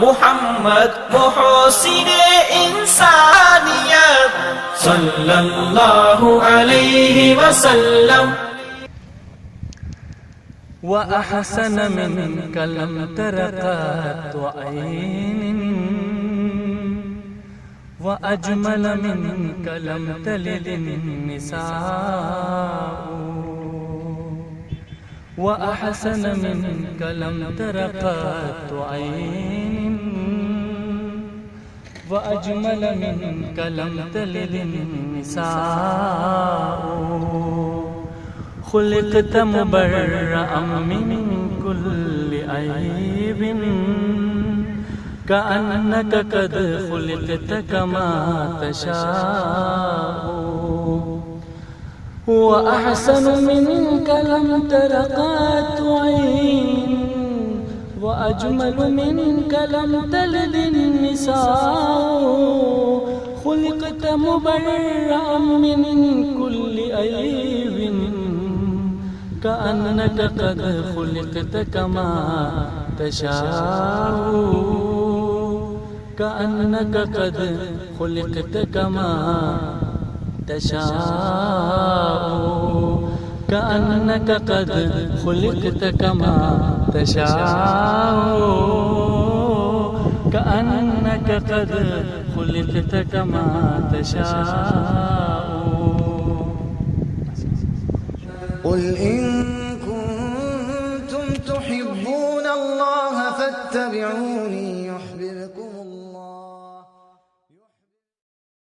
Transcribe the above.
मुहम्मद मुहसिने इंसानियत सल्लल्लाहु अलैहि वसल्लम। व अहसन मिनका लम तरा क़त्तु ऐन व अजमल मिनका लम तलिद निसाअ व अहसन मिनका लम तरा क़त्तु ऐन व अजमल मिनका लम तलिद निसाअ खुलिक़त मुबर्रअम मिन कुल्लि ऐबिन कअन्नका क़द खुलिक़त कमा तशाअ व अहसन मिनका लम तरा क़त्तु ऐन व अजमल मिनका लम तलिद निसाअ खुलिक़त मुबर्रअम मिन कुल्लि ऐबिन कअन्नका क़द खुलिक़त कमा तशाअ कअन्नका क़द खुलिक़त कमा तशाअ कअन्नका क़द खुलिक़त कमा तशाअ कअन्नका क़द खुलिक़त कमा तशाअ। قل إن كنتم تحبون الله فاتبعوني